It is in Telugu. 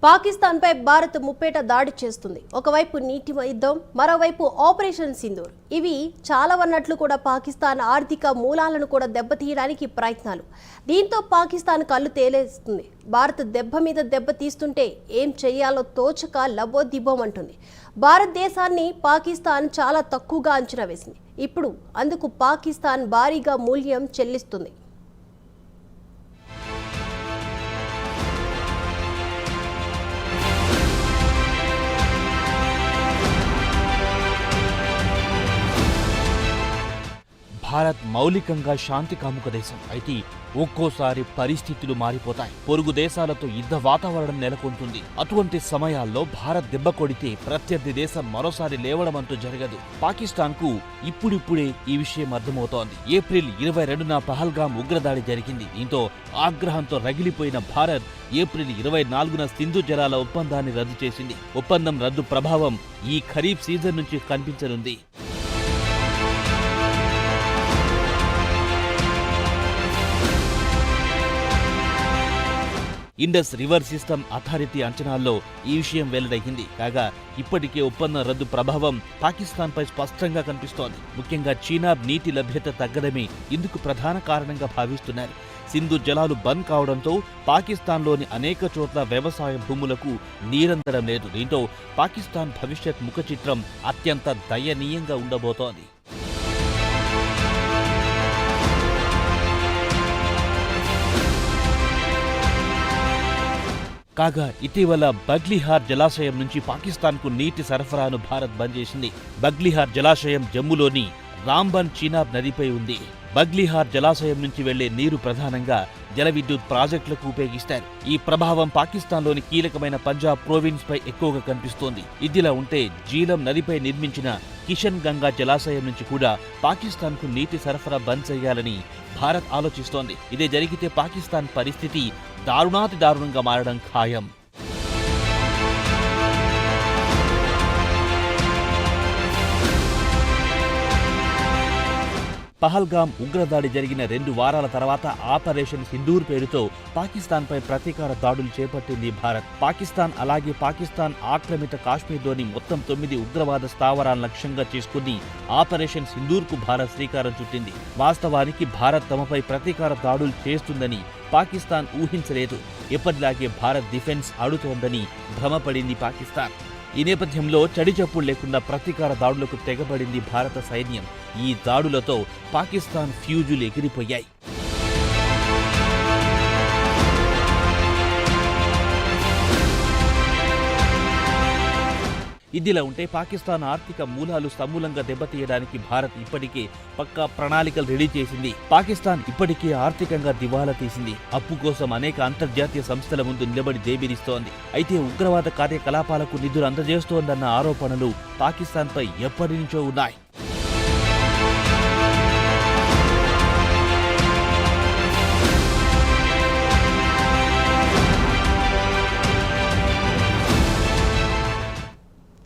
పాకిస్తాన్పై భారత్ ముప్పేట దాడి చేస్తుంది. ఒకవైపు నీటి యుద్ధం, మరోవైపు ఆపరేషన్ సింధూర్. ఇవి చాలవన్నట్లు కూడా పాకిస్తాన్ ఆర్థిక మూలాలను కూడా దెబ్బతీయడానికి ప్రయత్నాలు. దీంతో పాకిస్తాన్ కళ్ళు తేలేస్తుంది. భారత్ దెబ్బ మీద దెబ్బ తీస్తుంటే ఏం చేయాలో తోచక లబోదిబ్బోమంటుంది. భారతదేశాన్ని పాకిస్తాన్ చాలా తక్కువగా అంచనా వేసింది. ఇప్పుడు అందుకు పాకిస్తాన్ భారీగా మూల్యం చెల్లిస్తుంది. భారత్ మౌలికంగా శాంతి కాముక దేశం అయితే ఒక్కోసారి పరిస్థితులు మారిపోతాయి. పొరుగు దేశాలతో యుద్ధ వాతావరణం నెలకొంటుంది. అటువంటి సమయాల్లో భారత్ దెబ్బ కొడితే ప్రత్యర్థి దేశం మరోసారి లేవడం అంటూ జరగదు. పాకిస్తాన్ కు ఇప్పుడిప్పుడే ఈ విషయం అర్థమవుతోంది. ఏప్రిల్ 22న పహల్గాం ఉగ్రదాడి జరిగింది. దీంతో ఆగ్రహంతో రగిలిపోయిన భారత్ ఏప్రిల్ 24న సింధు జలాల ఒప్పందాన్ని రద్దు చేసింది. ఒప్పందం రద్దు ప్రభావం ఈ ఖరీఫ్ సీజన్ నుంచి కనిపించనుంది. ఇండస్ రివర్ సిస్టమ్ అథారిటీ అంచనాల్లో ఈ విషయం వెల్లడైంది. కాగా ఇప్పటికే ఒప్పందం రద్దు ప్రభావం పాకిస్తాన్పై స్పష్టంగా కనిపిస్తోంది. ముఖ్యంగా చీనాబ్ నీటి లభ్యత తగ్గడమే ఇందుకు ప్రధాన కారణంగా భావిస్తున్నారు. సింధు జలాలు బంద్ కావడంతో పాకిస్తాన్లోని అనేక చోట్ల వ్యవసాయ భూములకు నీరందడం లేదు. దీంతో పాకిస్తాన్ భవిష్యత్ ముఖ చిత్రం అత్యంత దయనీయంగా ఉండబోతోంది. కాగా ఇటీవల బగ్లిహార్ జలాశయం నుంచి పాకిస్తాన్కు నీటి సరఫరాను భారత్ బంద్ చేసింది. బగ్లిహార్ జలాశయం జమ్మూలోని రాంబన్ చీనాబ్ నదిపై ఉంది. బగ్లిహార్ జలాశయం నుంచి వెళ్లే నీరు ప్రధానంగా జల విద్యుత్ ప్రాజెక్టులకు ఉపయోగిస్తారు. ఈ ప్రభావం పాకిస్తాన్లోని కీలకమైన పంజాబ్ ప్రోవిన్స్ పై ఎక్కువగా కనిపిస్తోంది. ఇదిలా ఉంటే జీలం నదిపై నిర్మించిన కిషన్ గంగా జలాశయం నుంచి కూడా పాకిస్తాన్కు నీటి సరఫరా బంద్ చేయాలని భారత్ ఆలోచిస్తోంది. ఇదే జరిగితే పాకిస్తాన్ పరిస్థితి దారుణాతి దారుణంగా మారడం ఖాయం. పహల్గాం ఉగ్రదాడి జరిగిన 2 వారాల తర్వాత ఆపరేషన్ సింధూర్ పేరుతో పాకిస్తాన్పై ప్రతీకార దాడులు చేపట్టింది భారత్. పాకిస్తాన్ అలాగే పాకిస్తాన్ ఆక్రమిత కాశ్మీర్లోని మొత్తం 9 ఉగ్రవాద స్థావరాలను లక్ష్యంగా చేసుకుని ఆపరేషన్ సింధూర్కు భారత్ శ్రీకారం చుట్టింది. వాస్తవానికి భారత్ తమపై ప్రతీకార దాడులు చేస్తుందని పాకిస్తాన్ ఊహించలేదు. ఎప్పటిలాగే భారత్ డిఫెన్స్ ఆడుతోందని భ్రమపడింది పాకిస్తాన్. ఈ నేపథ్యంలో చడిచప్పుడు లేకుండా ప్రతీకార దాడులకు తెగబడింది భారత సైన్యం. ఈ దాడులతో పాకిస్తాన్ ఫ్యూజులు ఎగిరిపోయాయి. ఇదిలా ఉంటే పాకిస్తాన్ ఆర్థిక మూలాలు సమూలంగా దెబ్బతీయడానికి భారత్ ఇప్పటికే పక్కా ప్రణాళికలు రెడీ చేసింది. పాకిస్తాన్ ఇప్పటికే ఆర్థికంగా దివాలా తీసింది. అప్పు కోసం అనేక అంతర్జాతీయ సంస్థల ముందు నిలబడి దేబిరిస్తోంది. అయితే ఉగ్రవాద కార్యకలాపాలకు నిధులు అందజేస్తోందన్న ఆరోపణలు పాకిస్తాన్పై ఎప్పటి నుంచో ఉన్నాయి.